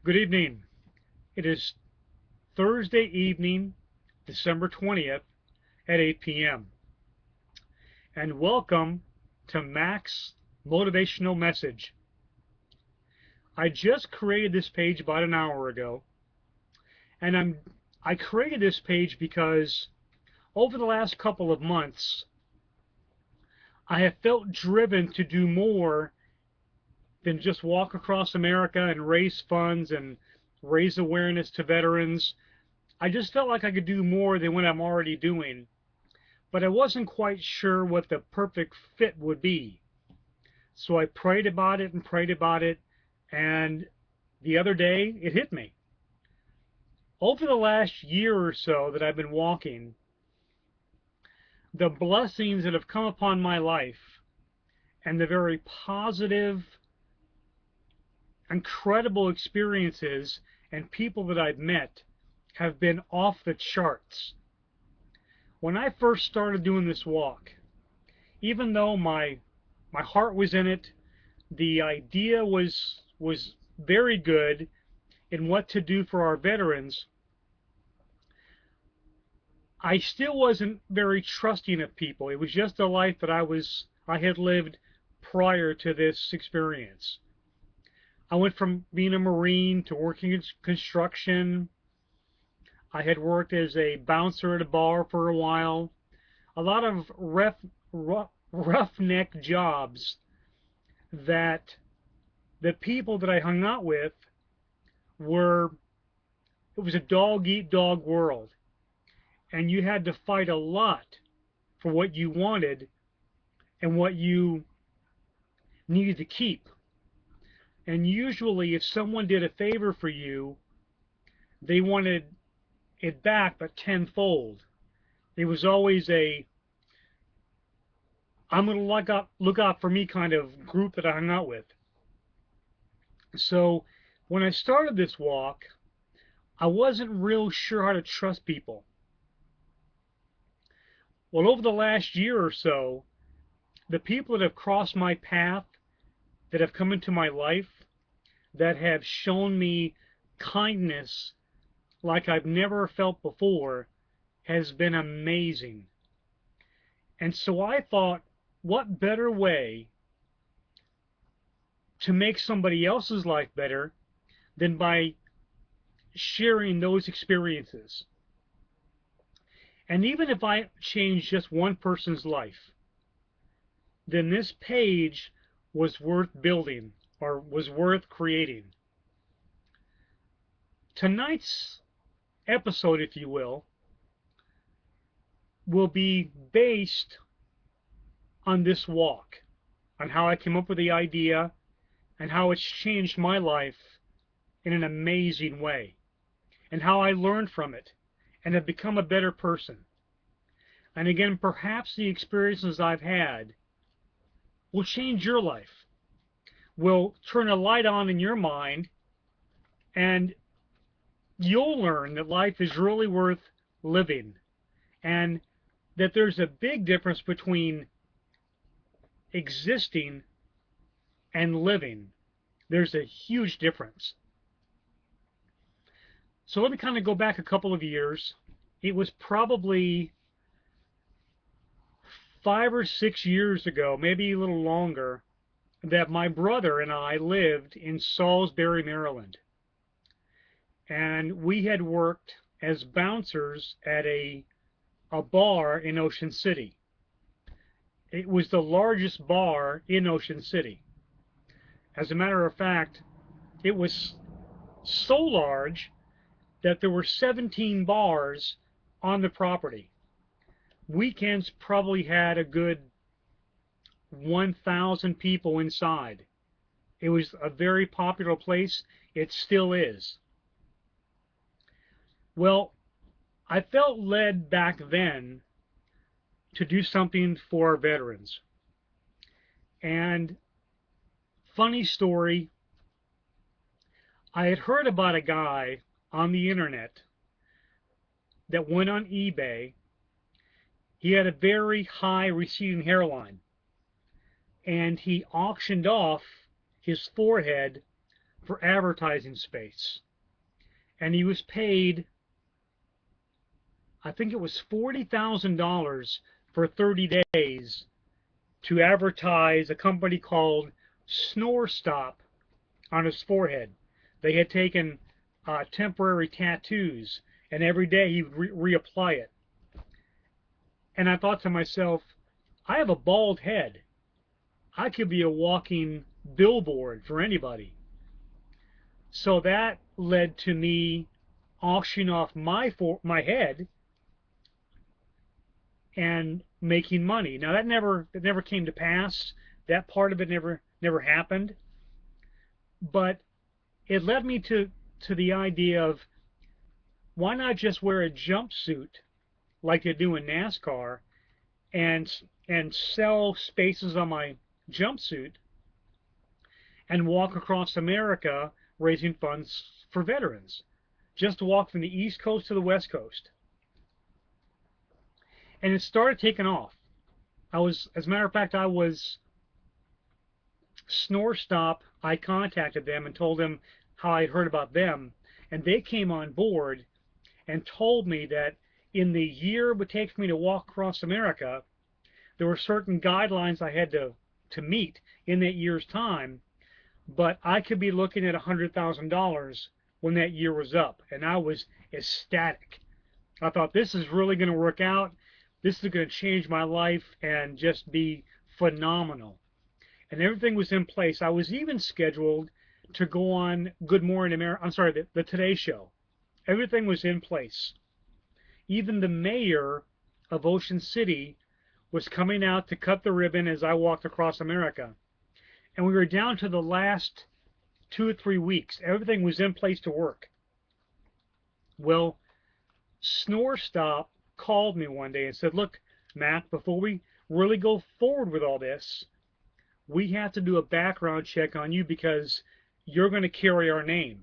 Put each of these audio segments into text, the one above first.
Good evening. It is Thursday evening, December 20th at 8 p.m. And welcome to Mac's Motivational Message. I just created this page about an hour ago, and I created this page because over the last couple of months, I have felt driven to do more than just walk across America and raise funds and raise awareness to veterans. I just felt like I could do more than what I'm already doing, but I wasn't quite sure what the perfect fit would be. So I prayed about it and prayed about it, and the other day it hit me. Over the last year or so that I've been walking, the blessings that have come upon my life and the very positive, incredible experiences and people that I've met have been off the charts. When I first started doing this walk, even though my heart was in it, the idea was very good in what to do for our veterans, I still wasn't very trusting of people. It was just a life that I had lived prior to this experience. I went from being a Marine to working in construction. I had worked as a bouncer at a bar for a while. A lot of roughneck jobs that the people that I hung out with it was a dog-eat-dog world. And you had to fight a lot for what you wanted and what you needed to keep. And usually if someone did a favor for you, they wanted it back but tenfold. It was always I'm going to look out for me kind of group that I hung out with. So when I started this walk, I wasn't real sure how to trust people. Well, over the last year or so, the people that have crossed my path, that have come into my life, that have shown me kindness like I've never felt before, has been amazing. And so I thought, what better way to make somebody else's life better than by sharing those experiences? And even if I change just one person's life, then this page was worth building, or was worth creating. Tonight's episode, if you will be based on this walk, on how I came up with the idea and how it's changed my life in an amazing way, and how I learned from it and have become a better person. And again, perhaps the experiences I've had will change your life, will turn a light on in your mind, and you'll learn that life is really worth living, and that there's a big difference between existing and living. There's a huge difference. So let me kind of go back a couple of years. It was probably 5 or 6 years ago, maybe a little longer, that my brother and I lived in Salisbury, Maryland. And we had worked as bouncers at a bar in Ocean City. It was the largest bar in Ocean City. As a matter of fact, it was so large that there were 17 bars on the property. Weekends probably had a good 1,000 people inside. It was a very popular place. It still is. Well, I felt led back then to do something for our veterans. And funny story, I had heard about a guy on the internet that went on eBay. He had a very high receding hairline, and he auctioned off his forehead for advertising space. And he was paid, I think it was $40,000 for 30 days to advertise a company called Snore Stop on his forehead. They had taken temporary tattoos, and every day he would reapply it. And I thought to myself, I have a bald head. I could be a walking billboard for anybody. So that led to me auctioning off my head and making money. Now that never came to pass. That part of it never happened. But it led me to the idea of, why not just wear a jumpsuit like they do in NASCAR and sell spaces on my jumpsuit and walk across America raising funds for veterans. Just walk from the East Coast to the West Coast. And it started taking off. As a matter of fact, I was Snore Stop. I contacted them and told them how I'd heard about them, and they came on board and told me that in the year it would take for me to walk across America, there were certain guidelines I had to meet in that year's time, but I could be looking at $100,000 when that year was up, and I was ecstatic. I thought, this is really going to work out. This is going to change my life and just be phenomenal. And everything was in place. I was even scheduled to go on Good Morning America. I'm sorry, the Today Show. Everything was in place. Even the mayor of Ocean City was coming out to cut the ribbon as I walked across America. And we were down to the last 2 or 3 weeks. Everything was in place to work. Well, Snore Stop called me one day and said, look, Mac, before we really go forward with all this, we have to do a background check on you because you're going to carry our name.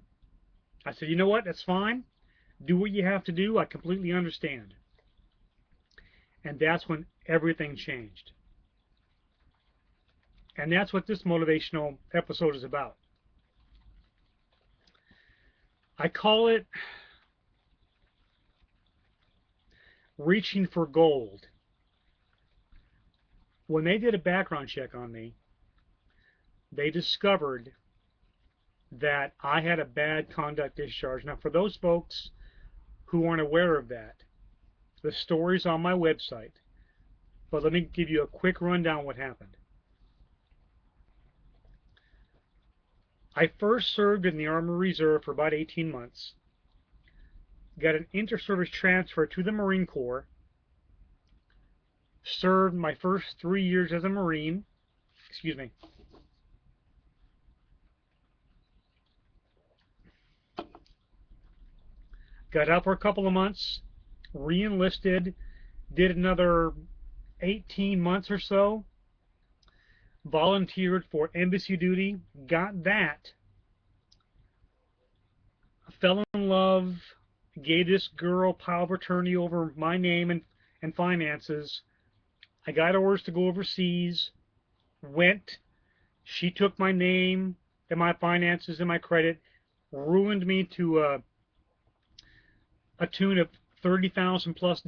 I said, you know what? That's fine. Do what you have to do. I completely understand. And that's when everything changed. And that's what this motivational episode is about. I call it reaching for gold. When they did a background check on me, they discovered that I had a bad conduct discharge. Now, for those folks who aren't aware of that, the story's on my website. But let me give you a quick rundown of what happened. I first served in the Army Reserve for about 18 months. Got an inter-service transfer to the Marine Corps. Served my first 3 years as a Marine. Excuse me. Got out for a couple of months. Re-enlisted. Did another 18 months or so. Volunteered for embassy duty. Got that. Fell in love. Gave this girl power of attorney over my name and finances. I got orders to go overseas. Went. She took my name and my finances and my credit. Ruined me to a tune of $30,000 plus.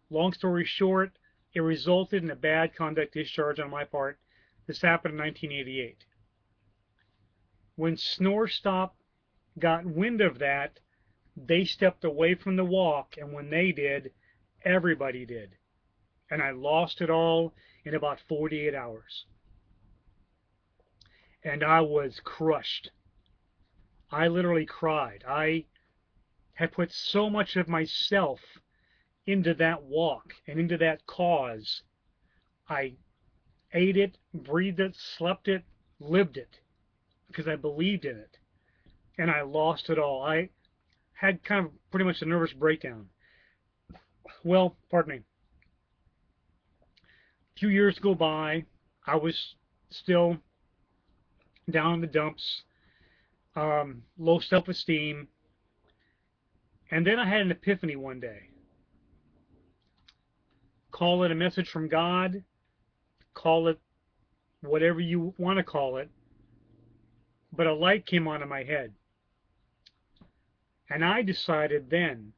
Long story short, it resulted in a bad conduct discharge on my part. This happened in 1988. When Snore Stop got wind of that, they stepped away from the walk, and when they did, everybody did. And I lost it all in about 48 hours. And I was crushed. I literally cried. I had put so much of myself into that walk and into that cause. I ate it, breathed it, slept it, lived it, because I believed in it. And I lost it all. I had kind of pretty much a nervous breakdown. Well, pardon me. A few years go by. I was still down in the dumps, low self-esteem. And then I had an epiphany one day. Call it a message from God. Call it whatever you want to call it. but a light came on in my head. And I decided then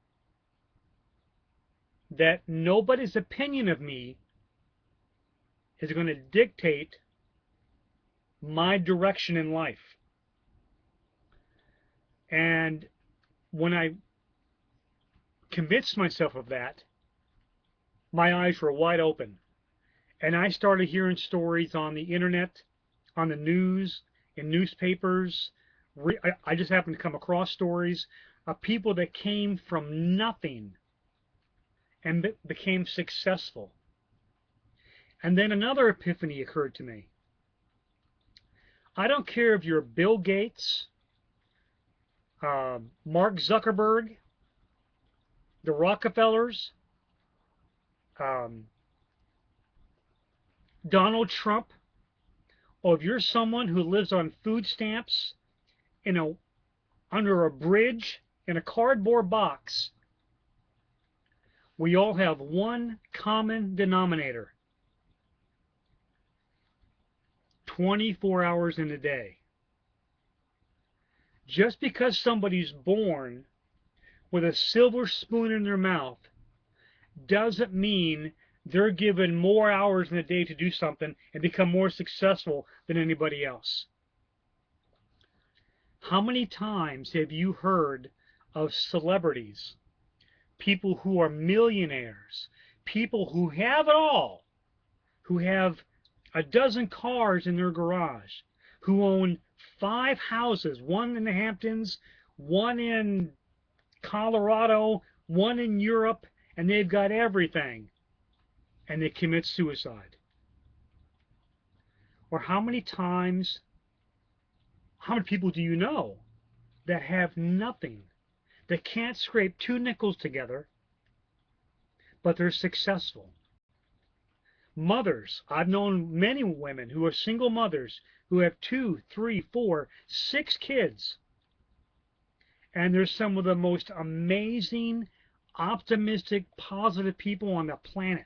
that nobody's opinion of me is going to dictate my direction in life. And when I convinced myself of that, my eyes were wide open. And I started hearing stories on the internet, on the news, in newspapers. I just happened to come across stories of people that came from nothing and became successful. And then another epiphany occurred to me. I don't care if you're Bill Gates, Mark Zuckerberg, the Rockefellers, Donald Trump, or if you're someone who lives on food stamps under a bridge in a cardboard box, we all have one common denominator: 24 hours in a day. Just because somebody's born with a silver spoon in their mouth doesn't mean they're given more hours in a day to do something and become more successful than anybody else. How many times have you heard of celebrities, people who are millionaires, people who have it all, who have a dozen cars in their garage, who own 5 houses, one in the Hamptons, one in Colorado, one in Europe, and they've got everything, and they commit suicide? Or how many people do you know that have nothing, that can't scrape 2 nickels together, but they're successful? Mothers, I've known many women who are single mothers who have 2, 3, 4, 6 kids, and they're some of the most amazing, optimistic, positive people on the planet.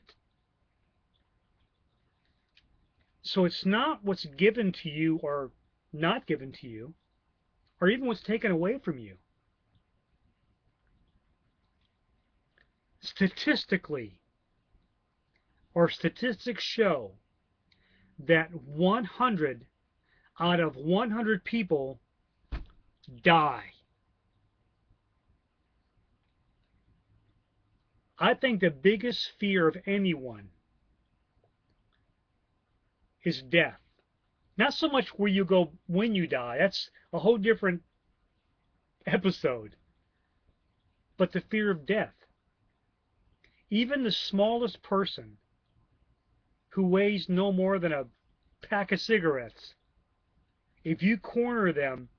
So it's not what's given to you or not given to you, or even what's taken away from you. Statistically, or statistics show that 100 out of 100 people die. I think the biggest fear of anyone is death. Not so much where you go when you die. That's a whole different episode. But the fear of death. Even the smallest person who weighs no more than a pack of cigarettes, if you corner them,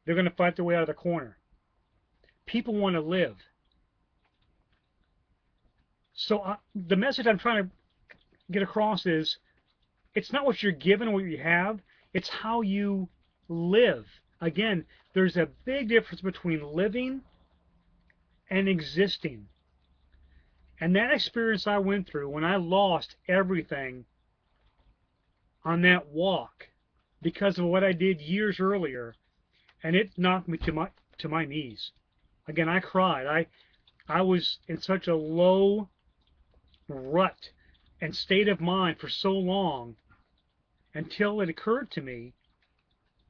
they're going to fight their way out of the corner. People want to live. So the message I'm trying to get across is, it's not what you're given or what you have, it's how you live. Again, there's a big difference between living and existing. And that experience I went through when I lost everything on that walk because of what I did years earlier, and it knocked me to my knees. Again, I cried. I was in such a low rut and state of mind for so long until it occurred to me,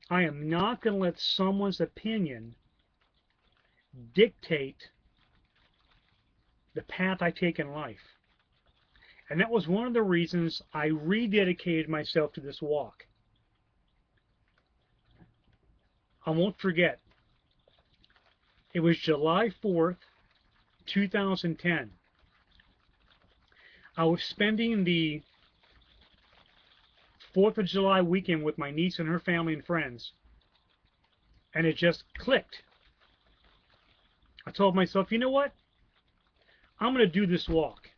I am not going to let someone's opinion dictate the path I take in life. And that was one of the reasons I rededicated myself to this walk. I won't forget. It was July 4th, 2010. I was spending the 4th of July weekend with my niece and her family and friends, and it just clicked. I told myself, you know what? I'm going to do this walk.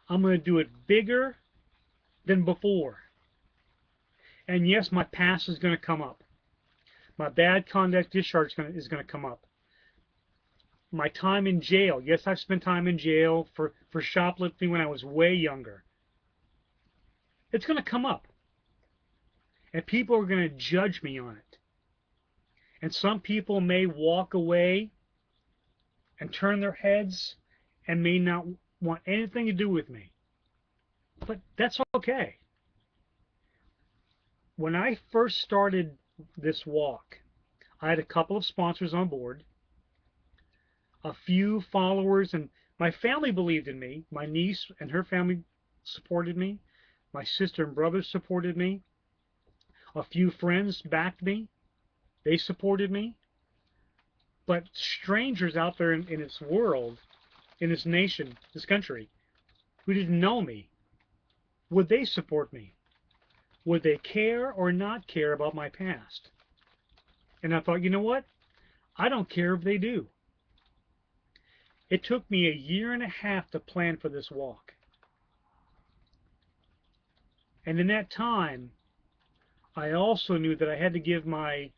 I'm going to do it bigger than before. And yes, my past is going to come up. My bad conduct discharge is going to come up. My time in jail. Yes, I've spent time in jail for shoplifting when I was way younger. It's going to come up. and people are going to judge me on it. And some people may walk away and turn their heads and may not want anything to do with me. But that's okay. When I first started this walk, I had a couple of sponsors on board, a few followers, and my family believed in me. My niece and her family supported me. My sister and brothers supported me. A few friends backed me. They supported me. But strangers out there in this world, in this nation, this country, who didn't know me, would they support me? Would they care or not care about my past? And I thought, you know what? I don't care if they do. It took me a year and a half to plan for this walk. And in that time, I also knew that I had to give my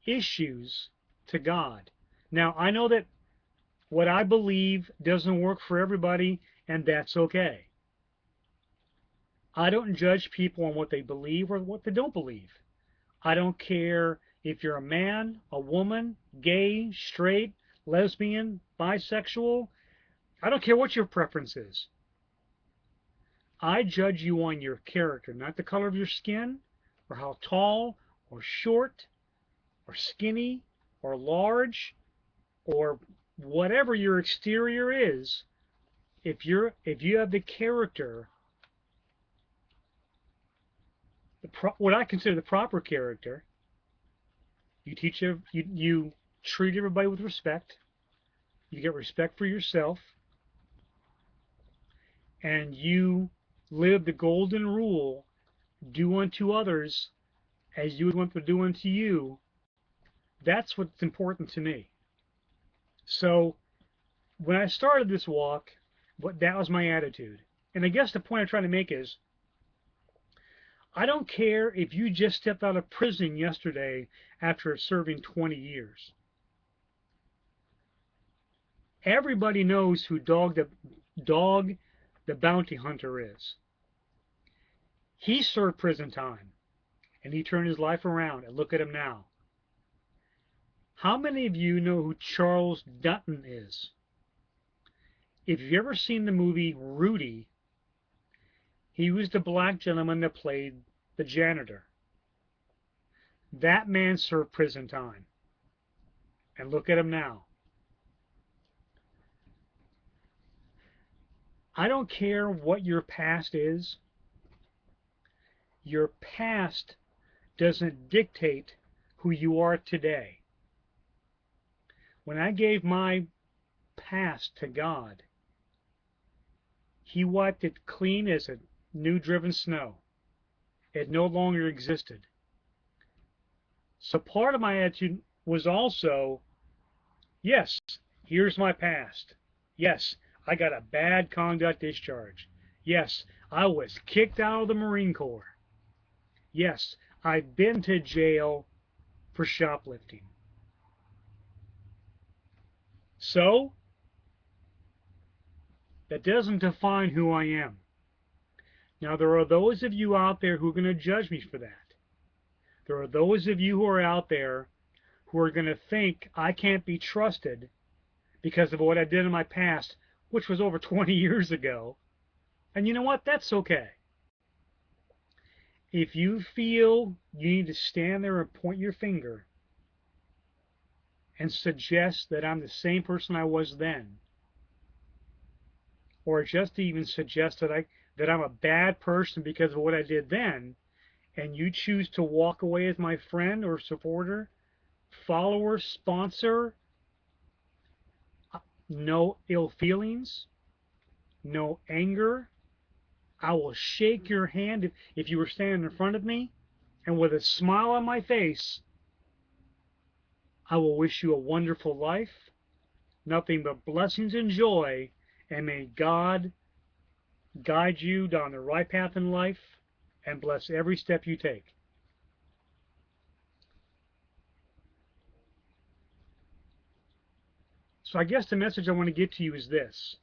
issues to God. Now, I know that what I believe doesn't work for everybody, and that's okay. I don't judge people on what they believe or what they don't believe. I don't care if you're a man, a woman, gay, straight, lesbian, bisexual. I don't care what your preference is. I judge you on your character, not the color of your skin, or how tall, or short, or skinny, or large, or whatever your exterior is. If you have the character, what I consider the proper character, you treat everybody with respect. You get respect for yourself, and you live the golden rule: do unto others as you would want them to do unto you. That's what's important to me. So when I started this walk, that was my attitude. And I guess the point I'm trying to make is, I don't care if you just stepped out of prison yesterday after serving 20 years. Everybody knows who Dog the Bounty Hunter is. He served prison time, and he turned his life around, and look at him now. How many of you know who Charles Dutton is? If you've ever seen the movie Rudy, he was the black gentleman that played the janitor. That man served prison time, and look at him now. I don't care what your past is. Your past doesn't dictate who you are today. When I gave my past to God, He wiped it clean as a new driven snow. It no longer existed. So part of my attitude was also, yes, here's my past. Yes, I got a bad conduct discharge. Yes, I was kicked out of the Marine Corps. Yes, I've been to jail for shoplifting. So, that doesn't define who I am. Now, there are those of you out there who are going to judge me for that. There are those of you who are out there who are going to think I can't be trusted because of what I did in my past, which was over 20 years ago. And you know what? That's okay. If you feel you need to stand there and point your finger and suggest that I'm the same person I was then, or just even suggest that I'm a bad person because of what I did then, and you choose to walk away as my friend or supporter, follower, sponsor, no ill feelings, no anger. I will shake your hand if you were standing in front of me, and with a smile on my face, I will wish you a wonderful life, nothing but blessings and joy, and may God guide you down the right path in life and bless every step you take. So I guess the message I want to get to you is this.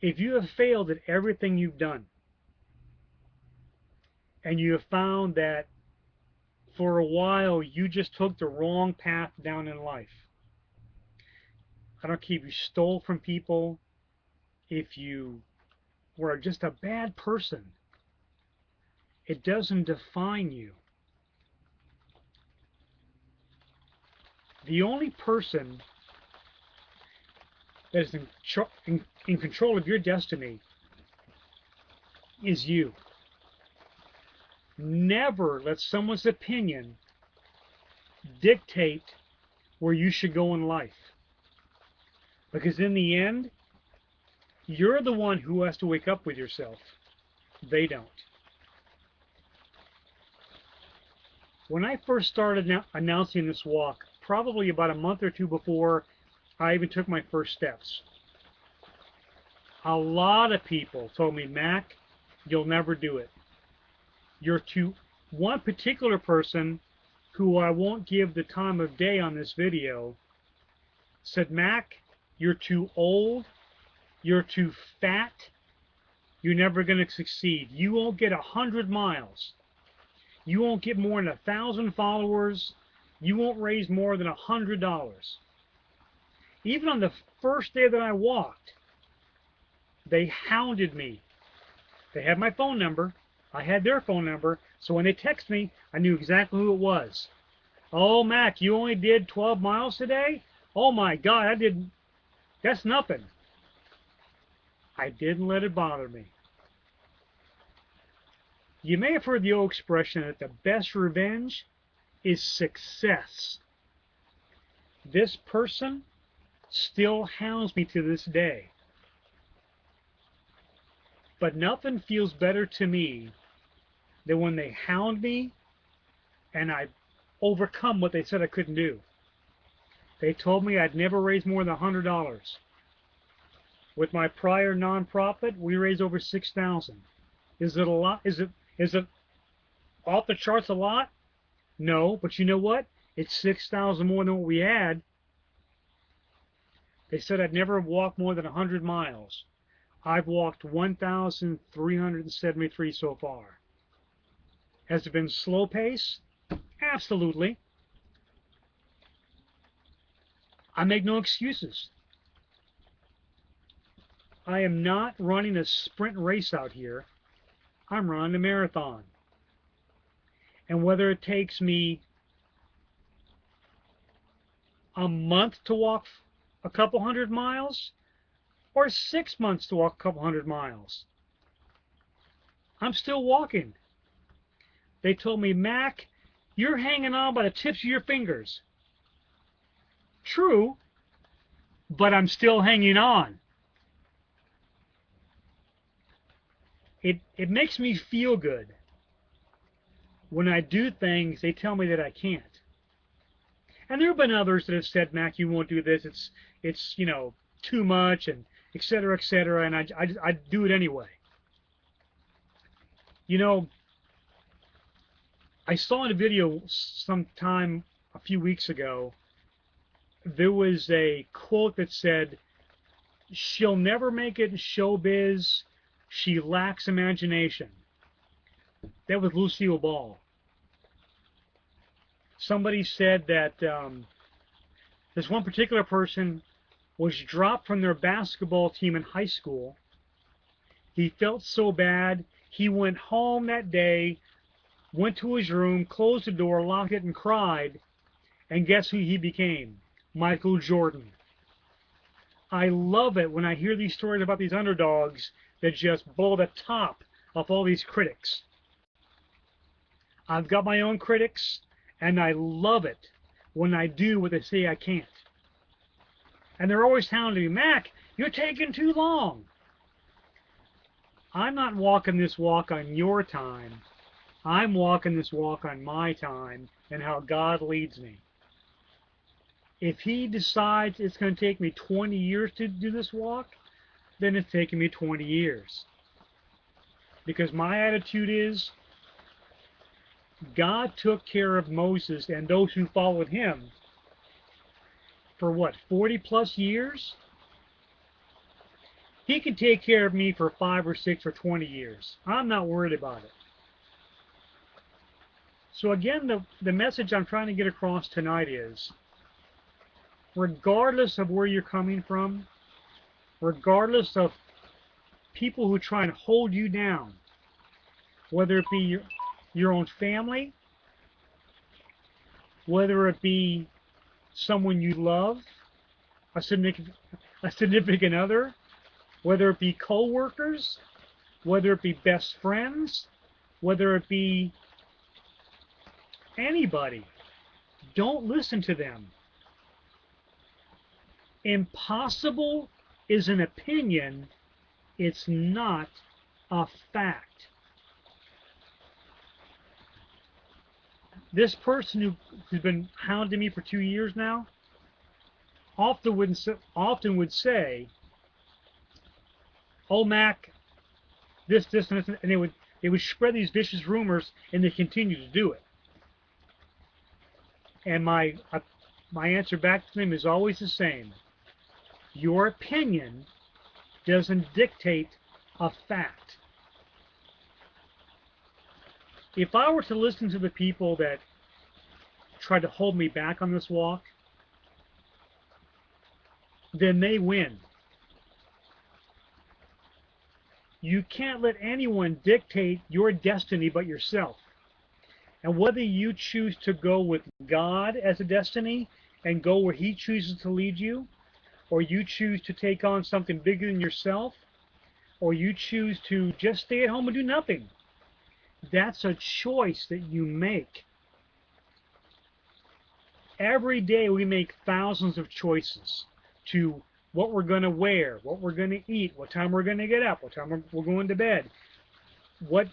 If you have failed at everything you've done, and you have found that for a while you just took the wrong path down in life, I don't care if you stole from people, if you were just a bad person, it doesn't define you. The only person that is in control of your destiny is you. Never let someone's opinion dictate where you should go in life. Because in the end, you're the one who has to wake up with yourself. They don't. When I first started announcing this walk, probably about a month or two before I even took my first steps, a lot of people told me, Mac, you'll never do it. You're too... One particular person, who I won't give the time of day on this video, said, Mac, you're too old, you're too fat, you're never going to succeed. You won't get 100 miles. You won't get more than 1,000 followers. You won't raise more than $100. Even on the first day that I walked, they hounded me. They had my phone number. I had their phone number. So when they texted me, I knew exactly who it was. Oh, Mac, you only did 12 miles today? Oh, my God, that's nothing. I didn't let it bother me. You may have heard the old expression that the best revenge is success. This person still hounds me to this day. But nothing feels better to me than when they hound me and I overcome what they said I couldn't do. They told me I'd never raise more than $100. With my prior nonprofit, we raised over $6,000. Is it a lot? Is it off the charts a lot? No, but you know what? It's 6,000 more than what we had. They said I'd never walk more than 100 miles. I've walked 1,373 so far. Has it been slow pace? Absolutely. I make no excuses. I am not running a sprint race out here. I'm running a marathon. And whether it takes me a month to walk a couple hundred miles or 6 months to walk a couple hundred miles, I'm still walking. They told me, Mac, you're hanging on by the tips of your fingers. True, but I'm still hanging on. It makes me feel good. When I do things, they tell me that I can't. And there have been others that have said, Mac, you won't do this. It's you know, too much, and et cetera, and I do it anyway. You know, I saw in a video sometime a few weeks ago, there was a quote that said, she'll never make it in showbiz, she lacks imagination. That was Lucille Ball. Somebody said that this one particular person was dropped from their basketball team in high school. He felt so bad, he went home that day, went to his room, closed the door, locked it, and cried. And guess who he became? Michael Jordan. I love it when I hear these stories about these underdogs that just blow the top off all these critics. I've got my own critics, and I love it when I do what they say I can't. And they're always hounding me, Mac, you're taking too long. I'm not walking this walk on your time. I'm walking this walk on my time and how God leads me. If He decides it's going to take me 20 years to do this walk, then it's taking me 20 years. Because my attitude is, God took care of Moses and those who followed him for what, 40 plus years? He can take care of me for 5 or 6 or 20 years. I'm not worried about it. So again, the message I'm trying to get across tonight is, regardless of where you're coming from, regardless of people who try and hold you down, whether it be your own family, whether it be someone you love, a significant other, whether it be co-workers, whether it be best friends, whether it be anybody, don't listen to them. Impossible is an opinion. It's not a fact. This person who's been hounding me for 2 years now often would say, "Oh, Mac, this, and this," and they would spread these vicious rumors, and they continue to do it. And my answer back to them is always the same: your opinion doesn't dictate a fact. If I were to listen to the people that try to hold me back on this walk, then they win. You can't let anyone dictate your destiny but yourself. And whether you choose to go with God as a destiny and go where He chooses to lead you, or you choose to take on something bigger than yourself, or you choose to just stay at home and do nothing, that's a choice that you make. Every day we make thousands of choices to what we're going to wear, what we're going to eat, what time we're going to get up, what time we're going to bed, what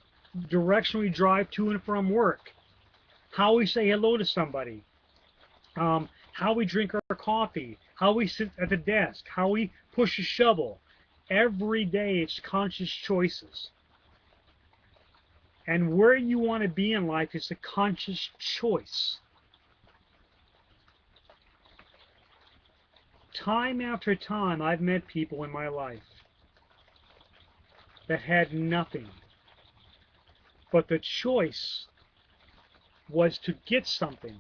direction we drive to and from work, how we say hello to somebody, how we drink our coffee, how we sit at the desk, how we push a shovel. Every day it's conscious choices. And where you want to be in life is a conscious choice. Time after time, I've met people in my life that had nothing, but the choice was to get something.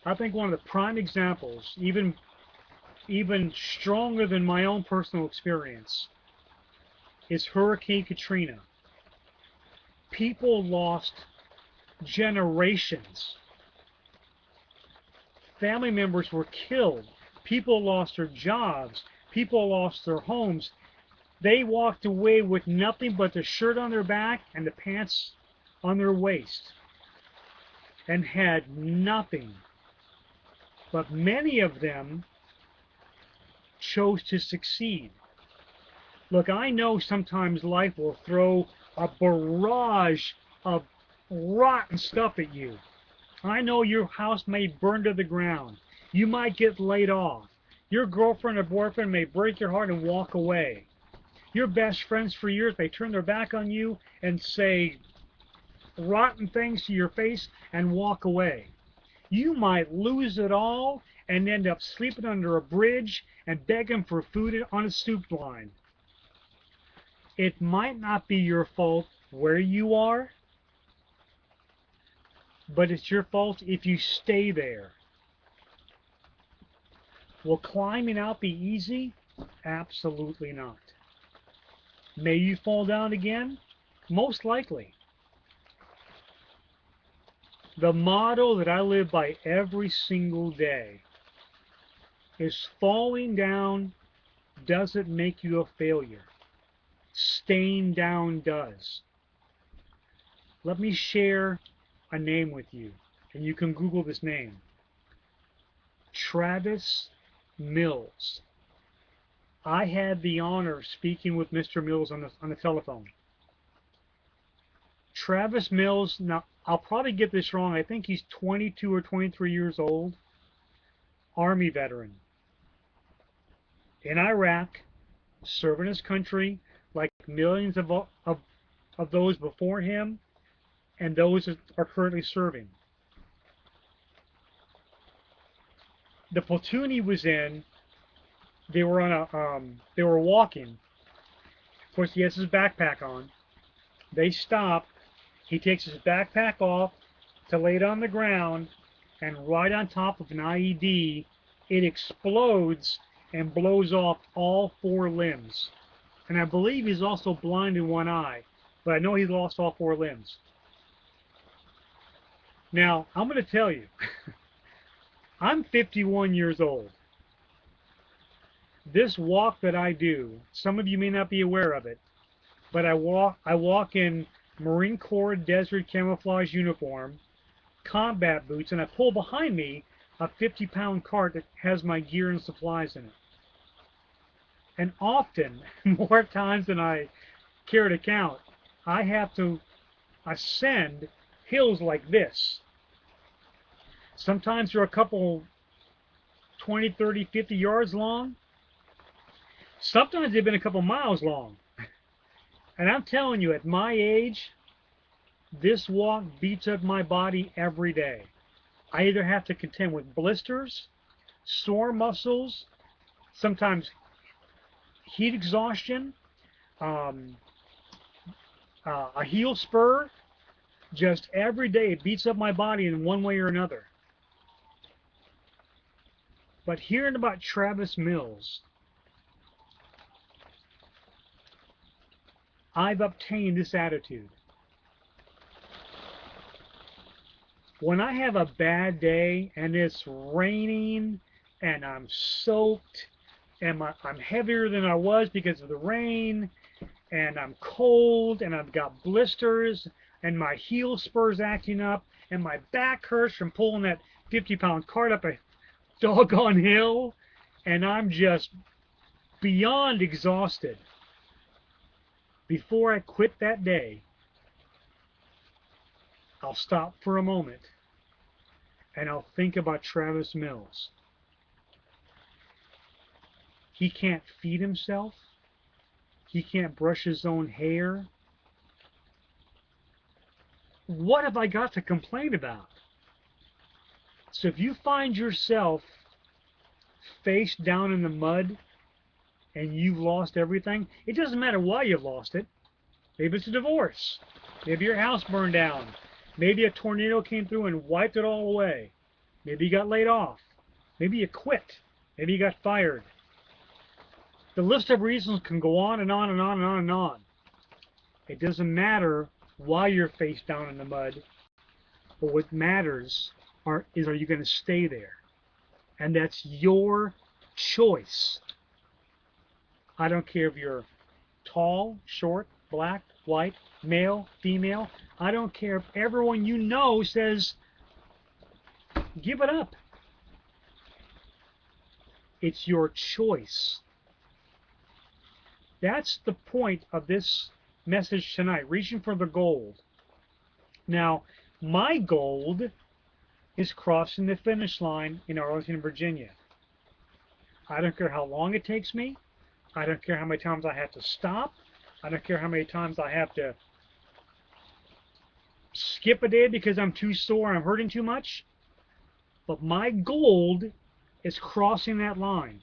I think one of the prime examples, even stronger than my own personal experience, is Hurricane Katrina. People lost generations. Family members were killed. People lost their jobs. People lost their homes. They walked away with nothing but the shirt on their back and the pants on their waist, and had nothing. But many of them chose to succeed. Look, I know sometimes life will throw a barrage of rotten stuff at you. I know your house may burn to the ground. You might get laid off. Your girlfriend or boyfriend may break your heart and walk away. Your best friends for years may turn their back on you and say rotten things to your face and walk away. You might lose it all and end up sleeping under a bridge and begging for food on a soup line. It might not be your fault where you are, but it's your fault if you stay there. Will climbing out be easy? Absolutely not. May you fall down again? Most likely. The motto that I live by every single day is falling down doesn't make you a failure. Staying down does. Let me share a name with you, and you can Google this name. Travis Mills. I had the honor of speaking with Mr. Mills on the telephone. Travis Mills, now I'll probably get this wrong, I think he's 22 or 23 years old, Army veteran. In Iraq, serving his country like millions of those before him and those that are currently serving. The platoon he was in They were on they were walking. Of course, he has his backpack on. They stop. He takes his backpack off to lay it on the ground, and right on top of an IED, it explodes and blows off all 4 limbs. And I believe he's also blind in one eye, but I know he's lost all 4 limbs. Now, I'm going to tell you, I'm 51 years old. This walk that I do, some of you may not be aware of it, but I walk in Marine Corps Desert Camouflage uniform, combat boots, and I pull behind me a 50-pound cart that has my gear and supplies in it. And often, more times than I care to count, I have to ascend hills like this. Sometimes they're a couple 20, 30, 50 yards long. Sometimes they've been a couple miles long. And I'm telling you, at my age, this walk beats up my body every day. I either have to contend with blisters, sore muscles, sometimes heat exhaustion, a heel spur. Just every day it beats up my body in one way or another. But hearing about Travis Mills, I've obtained this attitude. When I have a bad day and it's raining and I'm soaked and I'm heavier than I was because of the rain and I'm cold and I've got blisters and my heel spurs acting up and my back hurts from pulling that 50-pound cart up a doggone hill and I'm just beyond exhausted, before I quit that day, I'll stop for a moment and I'll think about Travis Mills. He can't feed himself. He can't brush his own hair. What have I got to complain about? So if you find yourself face down in the mud and you've lost everything, it doesn't matter why you've lost it. Maybe it's a divorce. Maybe your house burned down. Maybe a tornado came through and wiped it all away. Maybe you got laid off. Maybe you quit. Maybe you got fired. The list of reasons can go on and on and on and on and on. It doesn't matter why you're face down in the mud, but what matters is are you going to stay there? And that's your choice. I don't care if you're tall, short, black, white, male, female. I don't care if everyone you know says, give it up. It's your choice. That's the point of this message tonight, reaching for the gold. Now, my gold is crossing the finish line in Arlington, Virginia. I don't care how long it takes me. I don't care how many times I have to stop. I don't care how many times I have to skip a day because I'm too sore and I'm hurting too much. But my gold is crossing that line.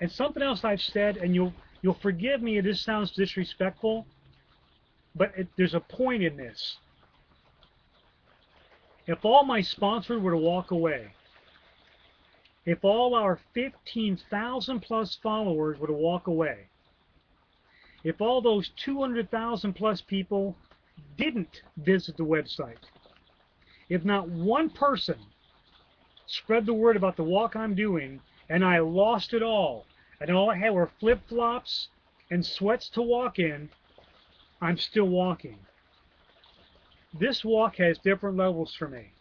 And something else I've said, and you'll forgive me if this sounds disrespectful, but there's a point in this. If all my sponsors were to walk away, if all our 15,000 plus followers were to walk away, if all those 200,000 plus people didn't visit the website, if not one person spread the word about the walk I'm doing, and I lost it all, and all I had were flip-flops and sweats to walk in, I'm still walking. This walk has different levels for me.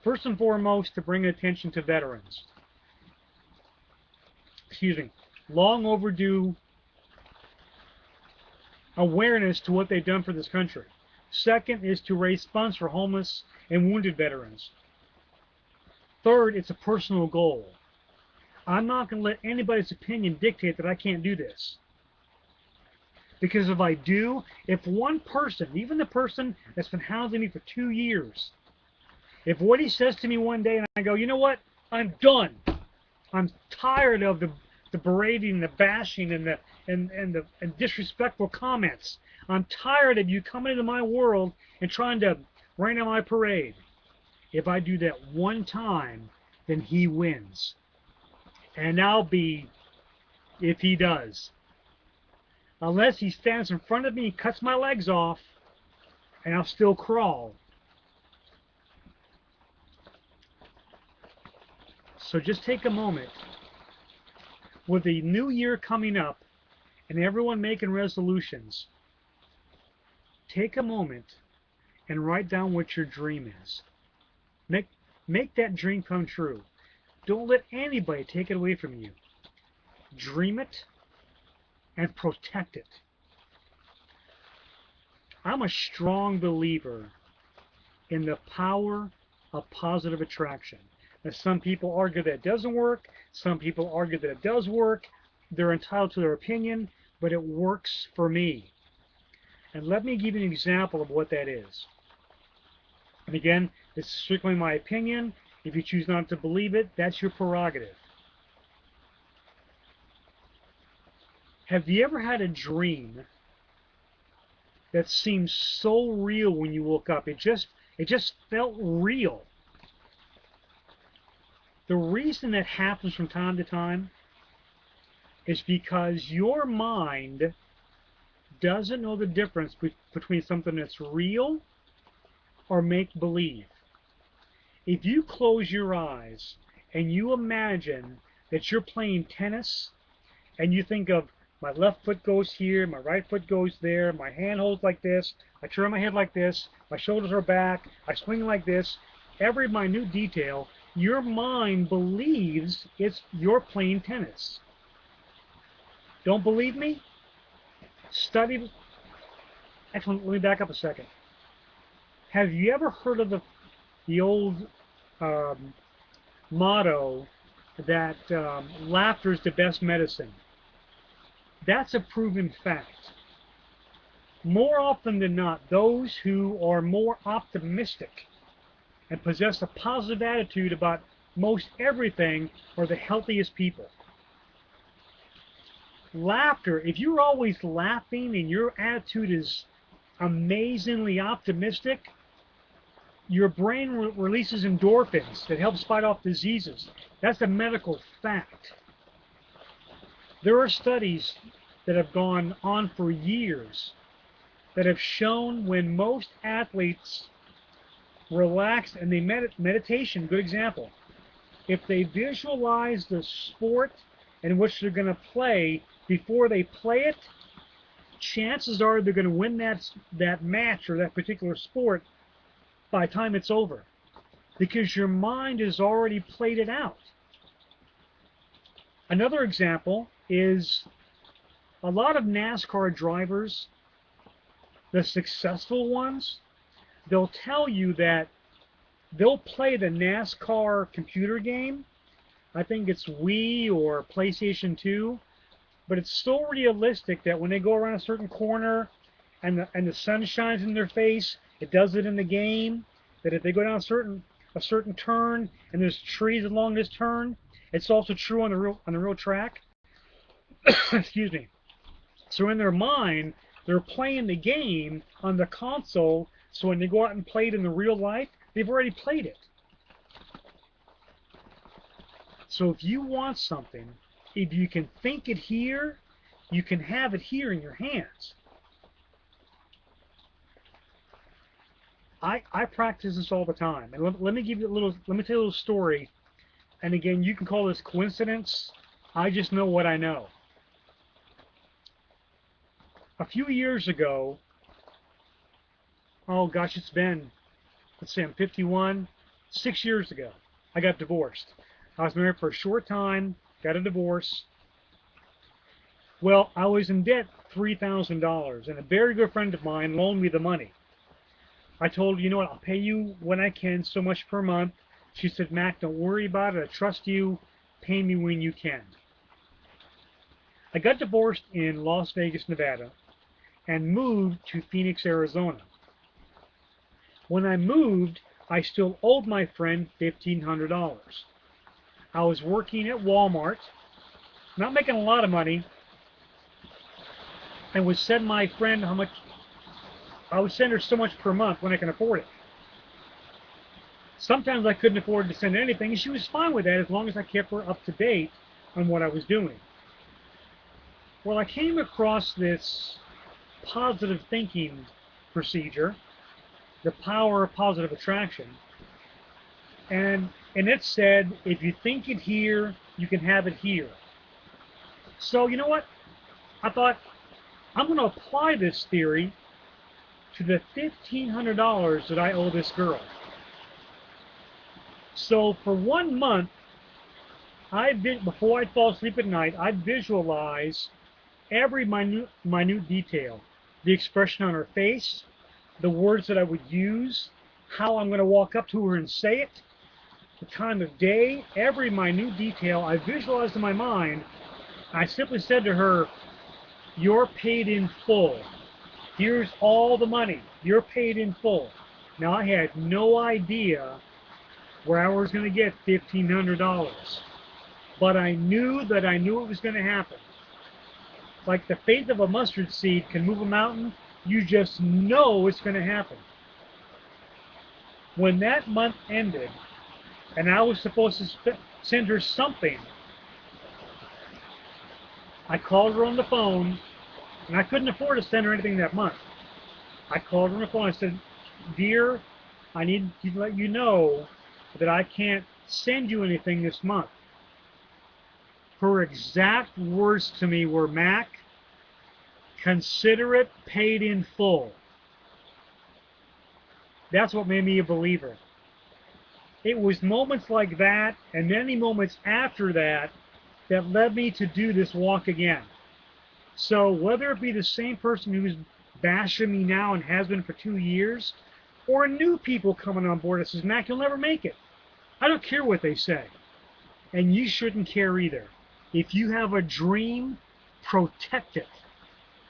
First and foremost, to bring attention to veterans. Excuse me. Long overdue awareness to what they've done for this country. Second is to raise funds for homeless and wounded veterans. Third, it's a personal goal. I'm not going to let anybody's opinion dictate that I can't do this. Because if I do, if one person, even the person that's been hounding me for 2 years, if what he says to me one day and I go, you know what, I'm done. I'm tired of the the berating, the bashing, and the disrespectful comments. I'm tired of you coming into my world and trying to rain on my parade. If I do that one time, then he wins. And I'll be, if he does. Unless he stands in front of me and cuts my legs off, and I'll still crawl. So just take a moment. With the new year coming up and everyone making resolutions, take a moment and write down what your dream is. Make that dream come true. Don't let anybody take it away from you. Dream it and protect it. I'm a strong believer in the power of positive attraction. Now, some people argue that it doesn't work. Some people argue that it does work. They're entitled to their opinion, but it works for me. And let me give you an example of what that is. And again, this is strictly my opinion. If you choose not to believe it, that's your prerogative. Have you ever had a dream that seemed so real when you woke up? It just felt real. The reason that happens from time to time is because your mind doesn't know the difference between something that's real or make-believe. If you close your eyes and you imagine that you're playing tennis and you think of my left foot goes here, my right foot goes there, my hand holds like this, I turn my head like this, my shoulders are back, I swing like this, every minute detail, your mind believes you're playing tennis. Don't believe me? Study. Actually, let me back up a second. Have you ever heard of the old motto that laughter is the best medicine? That's a proven fact. More often than not, those who are more optimistic and possess a positive attitude about most everything are the healthiest people. Laughter, if you're always laughing and your attitude is amazingly optimistic, your brain releases endorphins that help fight off diseases. That's a medical fact. There are studies that have gone on for years that have shown when most athletes relax and they meditation, good example. If they visualize the sport in which they're going to play before they play it, chances are they're going to win that match or that particular sport by the time it's over, because your mind has already played it out. Another example is a lot of NASCAR drivers, the successful ones, they'll tell you that they'll play the NASCAR computer game. I think it's Wii or PlayStation 2, but it's so realistic that when they go around a certain corner and the sun shines in their face, it does it in the game. That if they go down a certain turn and there's trees along this turn, it's also true on the real track. Excuse me. So in their mind, they're playing the game on the console, so when they go out and play it in the real life, they've already played it. So if you want something, if you can think it here, you can have it here in your hands. I practice this all the time, and let me tell you a little story. And again, you can call this coincidence. I just know what I know. A few years ago, oh gosh, it's been, let's say I'm 51, 6 years ago, I got divorced. I was married for a short time, got a divorce. Well, I was in debt $3,000, and a very good friend of mine loaned me the money. I told her, you know what, I'll pay you when I can, so much per month. She said, Mac, don't worry about it. I trust you. Pay me when you can. I got divorced in Las Vegas, Nevada, and moved to Phoenix, Arizona. When I moved, I still owed my friend $1,500. I was working at Walmart, not making a lot of money, and would send my friend how much, I would send her so much per month when I can afford it. Sometimes I couldn't afford to send anything, and she was fine with that as long as I kept her up to date on what I was doing. Well, I came across this positive thinking procedure, the power of positive attraction, and it said, if you think it here, you can have it here. So you know what? I thought, I'm going to apply this theory to the $1,500 that I owe this girl. So for 1 month, before I fall asleep at night, I visualize every minute detail, the expression on her face, the words that I would use, how I'm going to walk up to her and say it, the time of day, every minute detail I visualized in my mind. I simply said to her, you're paid in full. Here's all the money. You're paid in full. Now, I had no idea where I was going to get $1,500. But I knew that I knew it was going to happen. Like the faith of a mustard seed can move a mountain, you just know it's going to happen. When that month ended, and I was supposed to send her something, I called her on the phone, and I couldn't afford to send her anything that month. I called her on the phone. I said, dear, I need to let you know that I can't send you anything this month. Her exact words to me were, Mac, consider it paid in full. That's what made me a believer. It was moments like that and many moments after that that led me to do this walk again. So whether it be the same person who's bashing me now and has been for 2 years, or new people coming on board that says, Mac, you'll never make it. I don't care what they say. And you shouldn't care either. If you have a dream, protect it.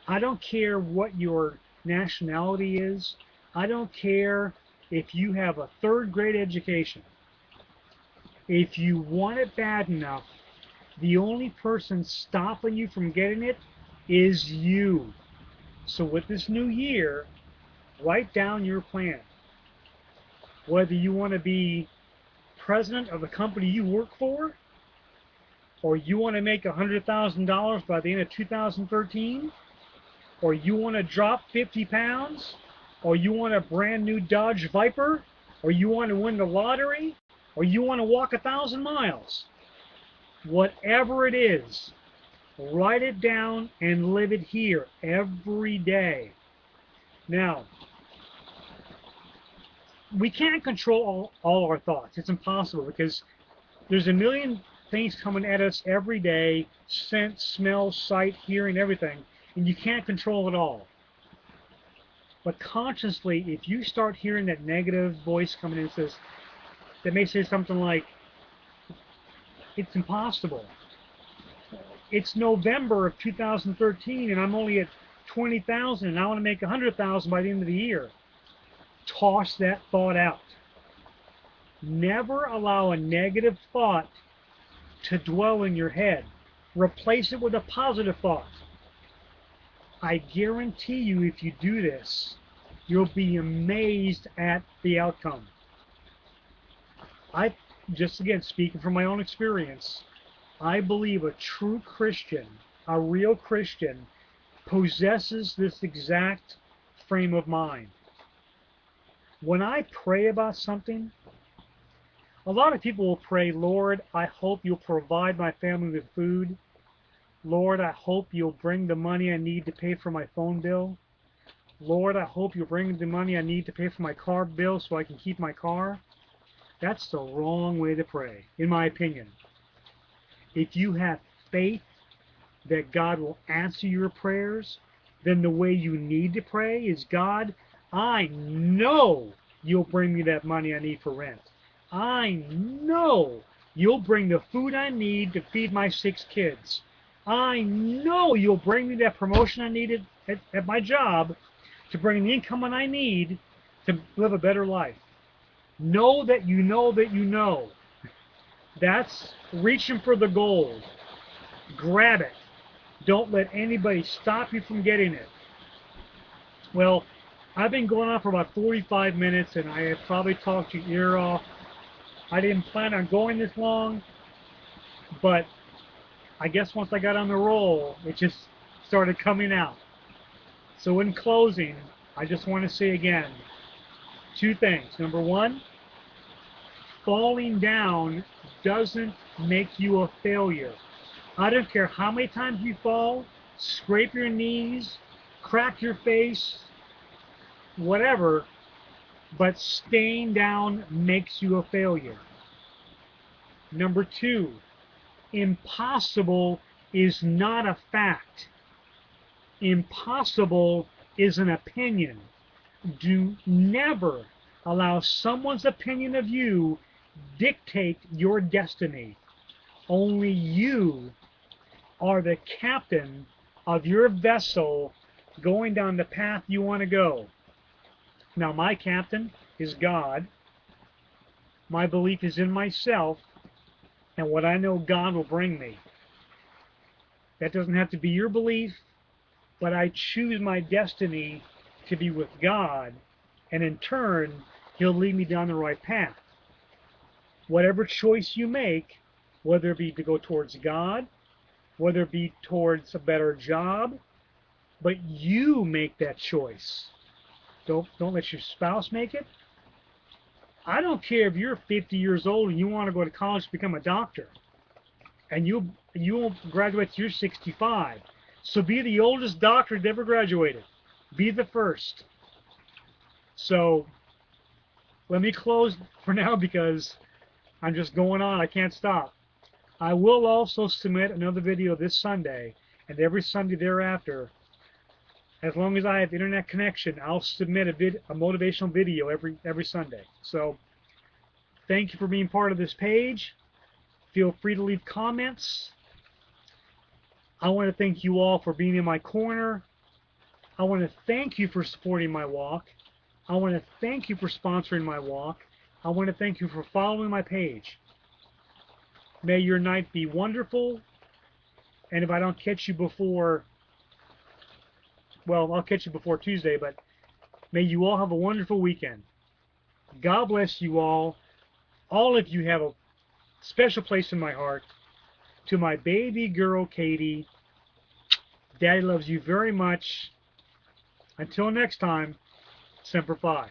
I don't care what your nationality is. I don't care if you have a 3rd grade education. If you want it bad enough, the only person stopping you from getting it is you. So with this new year, write down your plan. Whether you want to be president of the company you work for, or you want to make $100,000 by the end of 2013, or you want to drop 50 pounds, or you want a brand new Dodge Viper, or you want to win the lottery, or you want to walk 1,000 miles. Whatever it is, write it down and live it here every day. Now, we can't control all our thoughts. It's impossible because there's a million things coming at us every day, sense, smell, sight, hearing, everything, and you can't control it all. But consciously, if you start hearing that negative voice coming in that may say something like, it's impossible. It's November of 2013 and I'm only at 20,000 and I want to make 100,000 by the end of the year. Toss that thought out. Never allow a negative thought to dwell in your head. Replace it with a positive thought. I guarantee you, if you do this, you'll be amazed at the outcome. Just again, speaking from my own experience, I believe a true Christian, a real Christian, possesses this exact frame of mind. When I pray about something, a lot of people will pray, Lord, I hope you'll provide my family with food. Lord, I hope you'll bring the money I need to pay for my phone bill. Lord, I hope you'll bring the money I need to pay for my car bill so I can keep my car. That's the wrong way to pray, in my opinion. If you have faith that God will answer your prayers, then the way you need to pray is, God, I know you'll bring me that money I need for rent. I know you'll bring the food I need to feed my 6 kids. I know you'll bring me that promotion I needed at my job to bring the income I need to live a better life. Know that you know that you know. That's reaching for the gold. Grab it. Don't let anybody stop you from getting it. Well, I've been going on for about 45 minutes, and I have probably talked your ear off. I didn't plan on going this long, but I guess once I got on the roll, it just started coming out. So in closing, I just want to say again, two things. Number one, falling down doesn't make you a failure. I don't care how many times you fall, scrape your knees, crack your face, whatever, but staying down makes you a failure. Number two, impossible is not a fact. Impossible is an opinion. Do never allow someone's opinion of you dictate your destiny. Only you are the captain of your vessel going down the path you want to go. Now, my captain is God. My belief is in myself and what I know God will bring me. That doesn't have to be your belief, but I choose my destiny to be with God, and in turn, He'll lead me down the right path. Whatever choice you make, whether it be to go towards God, whether it be towards a better job, but you make that choice. Don't let your spouse make it. I don't care if you're 50 years old and you want to go to college to become a doctor, and you won't graduate till you're 65. So be the oldest doctor that ever graduated. Be the first. So let me close for now because I'm just going on. I can't stop. I will also submit another video this Sunday, and every Sunday thereafter. As long as I have internet connection, I'll submit a motivational video every Sunday. So thank you for being part of this page. Feel free to leave comments. I want to thank you all for being in my corner. I want to thank you for supporting my walk. I want to thank you for sponsoring my walk. I want to thank you for following my page. May your night be wonderful. And if I don't catch you before, well, I'll catch you before Tuesday, but may you all have a wonderful weekend. God bless you all. All of you have a special place in my heart. To my baby girl, Katie, Daddy loves you very much. Until next time, Semper Fi.